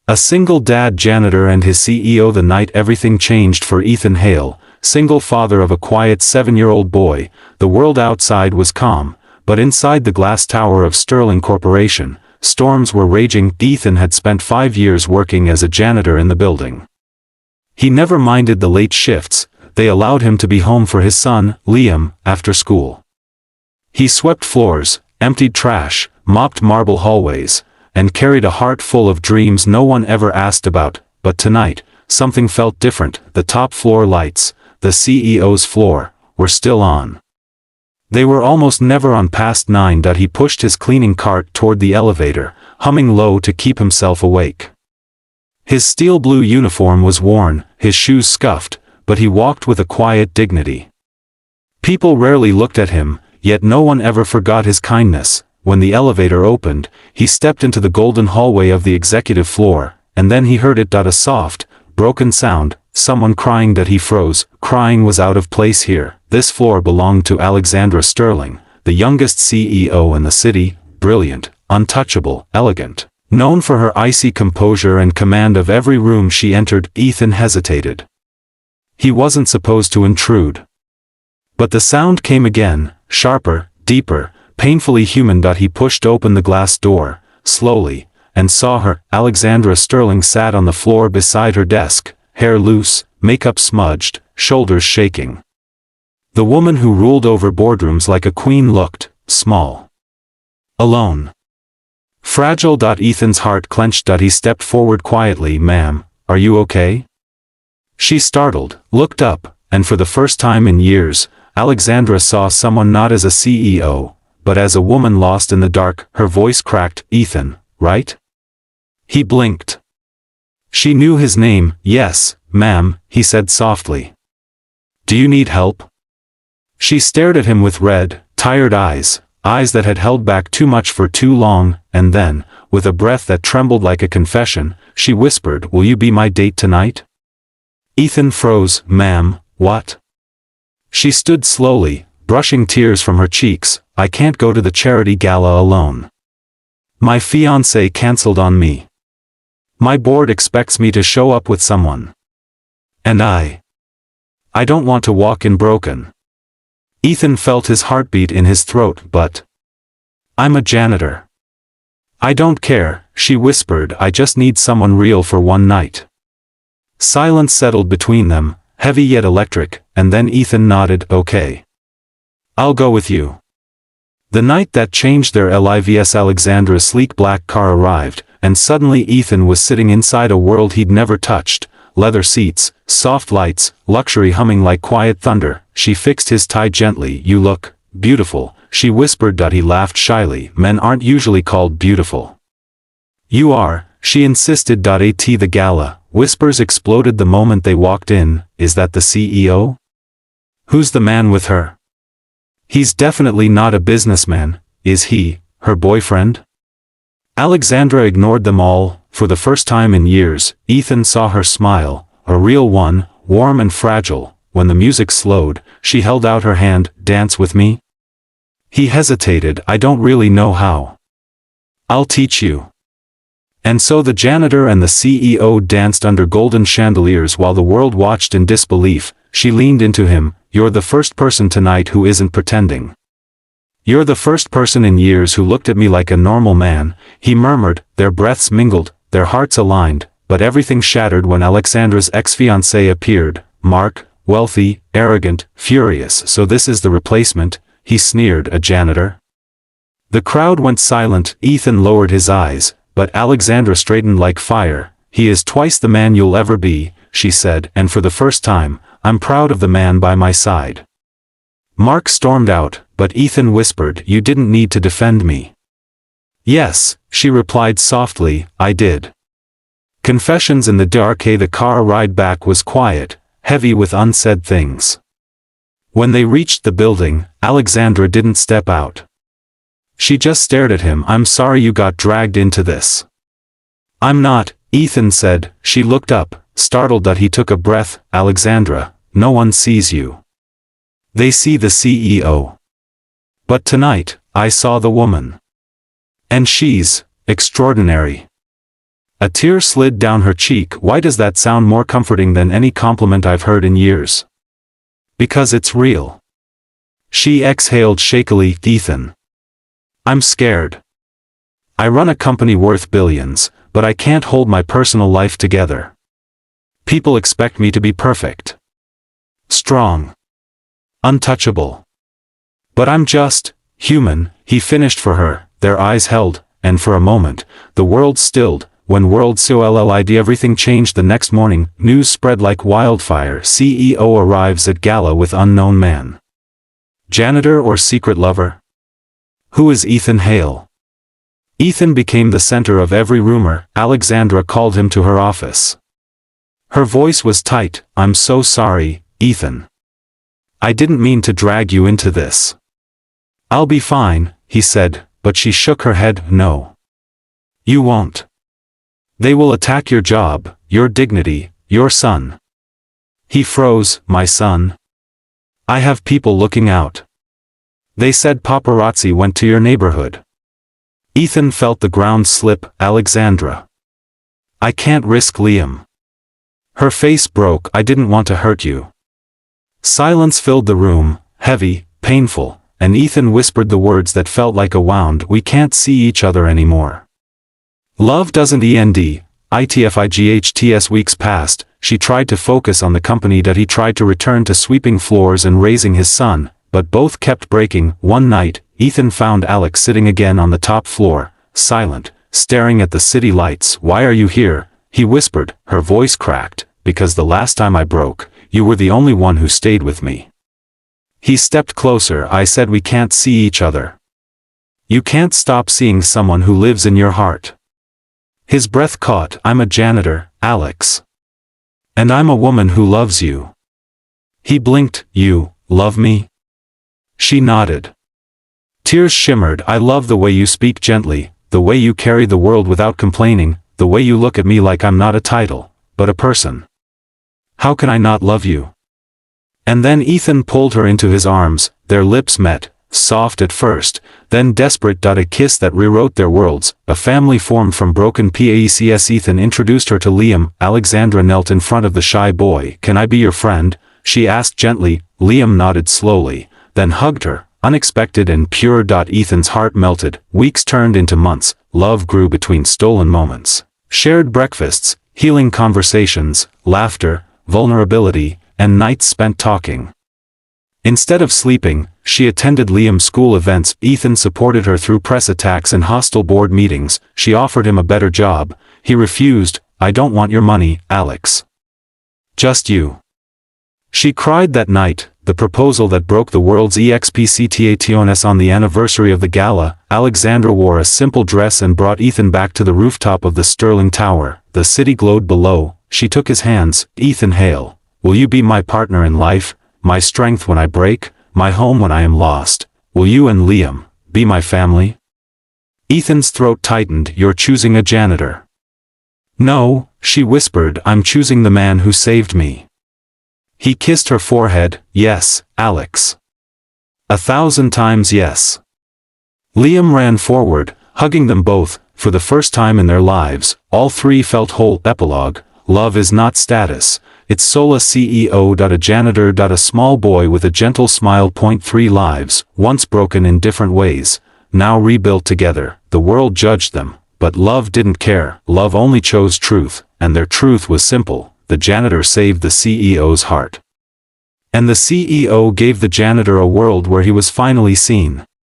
A single dad janitor and his CEO. The night everything changed for Ethan Hale, single father of a quiet 7-year-old boy. The world outside was calm, but inside the glass tower of Sterling Corporation, storms were raging. Ethan had spent 5 years working as a janitor in the building. He never minded the late shifts. They allowed him to be home for his son, Liam, after school. He swept floors, emptied trash, mopped marble hallways, and carried a heart full of dreams no one ever asked about. But tonight, something felt different. The top floor lights, the CEO's floor, were still on. They were almost never on past 9. He pushed his cleaning cart toward the elevator, humming low to keep himself awake. His steel blue uniform was worn, his shoes scuffed, but he walked with a quiet dignity. People rarely looked at him, yet no one ever forgot his kindness. When the elevator opened, he stepped into the golden hallway of the executive floor, and then he heard it. A soft, broken sound, someone crying. He froze. Crying was out of place here. This floor belonged to Alexandra Sterling, the youngest CEO in the city, brilliant, untouchable, elegant, known for her icy composure and command of every room she entered. Ethan hesitated. He wasn't supposed to intrude. But the sound came again, sharper, deeper, painfully human. He pushed open the glass door, slowly, and saw her. Alexandra Sterling sat on the floor beside her desk, hair loose, makeup smudged, shoulders shaking. The woman who ruled over boardrooms like a queen looked small, alone, fragile. Ethan's heart clenched. He stepped forward quietly. "Ma'am, are you okay?" She startled, looked up, and for the first time in years, Alexandra saw someone not as a CEO, but as a woman lost in the dark. Her voice cracked. "Ethan, right?" He blinked. She knew his name. "Yes, ma'am," he said softly. "Do you need help?" She stared at him with red, tired eyes, eyes that had held back too much for too long, and then, with a breath that trembled like a confession, she whispered, "Will you be my date tonight?" Ethan froze. "Ma'am, what?" She stood slowly, brushing tears from her cheeks. "I can't go to the charity gala alone. My fiancé canceled on me. My board expects me to show up with someone. And I don't want to walk in broken." Ethan felt his heartbeat in his throat. "But I'm a janitor." "I don't care," she whispered. "I just need someone real for one night." Silence settled between them, heavy yet electric, and then Ethan nodded. "Okay. I'll go with you." The night that changed their lives. Alexandra's sleek black car arrived, and suddenly Ethan was sitting inside a world he'd never touched. Leather seats, soft lights, luxury humming like quiet thunder. She fixed his tie gently. "You look beautiful," she whispered. He laughed shyly. "Men aren't usually called beautiful." "You are," she insisted. At the gala, whispers exploded the moment they walked in. "Is that the CEO? Who's the man with her? He's definitely not a businessman, is he, her boyfriend?" Alexandra ignored them all. For the first time in years, Ethan saw her smile, a real one, warm and fragile. When the music slowed, she held out her hand. "Dance with me?" He hesitated. "I don't really know how." "I'll teach you." And so the janitor and the CEO danced under golden chandeliers while the world watched in disbelief. She leaned into him. "You're the first person tonight who isn't pretending. You're the first person in years who looked at me like a normal man," he murmured. Their breaths mingled, their hearts aligned, but everything shattered when Alexandra's ex-fiancé appeared. Mark, wealthy, arrogant, furious. "So this is the replacement," he sneered. "A janitor?" The crowd went silent. Ethan lowered his eyes, but Alexandra straightened like fire. "He is twice the man you'll ever be," she said, "and for the first time, I'm proud of the man by my side." Mark stormed out, but Ethan whispered, "You didn't need to defend me." "Yes," she replied softly, "I did." Confessions in the dark. The car ride back was quiet, heavy with unsaid things. When they reached the building, Alexandra didn't step out. She just stared at him. "I'm sorry you got dragged into this." "I'm not," Ethan said. She looked up, startled. He took a breath. "Alexandra, no one sees you. They see the CEO. But tonight, I saw the woman. And she's extraordinary." A tear slid down her cheek. Why does that sound more comforting than any compliment I've heard in years? Because it's real. She exhaled shakily. Ethan. I'm scared. I run a company worth billions, but I can't hold my personal life together. People expect me to be perfect. Strong. Untouchable. But I'm just human, he finished for her. Their eyes held, and for a moment, the world stilled. When world solid everything changed the next morning. News spread like wildfire. CEO arrives at gala with unknown man. Janitor or secret lover? Who is Ethan Hale? Ethan became the center of every rumor. Alexandra called him to her office. Her voice was tight. I'm so sorry, Ethan. I didn't mean to drag you into this. I'll be fine, he said, but she shook her head. No. You won't. They will attack your job, your dignity, your son. He froze. My son? I have people looking out. They said paparazzi went to your neighborhood. Ethan felt the ground slip. Alexandra. I can't risk Liam. Her face broke. I didn't want to hurt you. Silence filled the room, heavy, painful, and Ethan whispered the words that felt like a wound. We can't see each other anymore. Love doesn't end. ITFIGHTS. Weeks passed. She tried to focus on the company that he tried to return to sweeping floors and raising his son, but both kept breaking. One night, Ethan found Alex sitting again on the top floor, silent, staring at the city lights. Why are you here? He whispered. Her voice cracked. Because the last time I broke, you were the only one who stayed with me. He stepped closer. I said we can't see each other. You can't stop seeing someone who lives in your heart. His breath caught. I'm a janitor, Alex. And I'm a woman who loves you. He blinked. You love me? She nodded. Tears shimmered. I love the way you speak gently, the way you carry the world without complaining, the way you look at me like I'm not a title, but a person. How can I not love you? And then Ethan pulled her into his arms. Their lips met, soft at first, then desperate. A kiss that rewrote their worlds. A family formed from broken pieces. Ethan introduced her to Liam. Alexandra knelt in front of the shy boy. Can I be your friend? She asked gently. Liam nodded slowly, then hugged her, unexpected and pure. Ethan's heart melted. Weeks turned into months. Love grew between stolen moments, shared breakfasts, healing conversations, laughter, vulnerability, and nights spent talking. Instead of sleeping, she attended Liam's school events. Ethan supported her through press attacks and hostile board meetings. She offered him a better job. He refused. I don't want your money, Alex. Just you. She cried that night. The proposal that broke the world's expectations. On the anniversary of the gala, Alexandra wore a simple dress and brought Ethan back to the rooftop of the Sterling Tower. The city glowed below. She took his hands. Ethan Hale, will you be my partner in life, my strength when I break, my home when I am lost? Will you and Liam be my family? Ethan's throat tightened. You're choosing a janitor. No, she whispered. I'm choosing the man who saved me. He kissed her forehead. Yes, Alex. 1,000 times yes. Liam ran forward, hugging them both. For the first time in their lives, all three felt whole. Epilogue. Love is not status. It's Sola CEO. A janitor. A small boy with a gentle smile. 3 lives, once broken in different ways, now rebuilt together. The world judged them, but love didn't care. Love only chose truth, and their truth was simple. The janitor saved the CEO's heart. And the CEO gave the janitor a world where he was finally seen.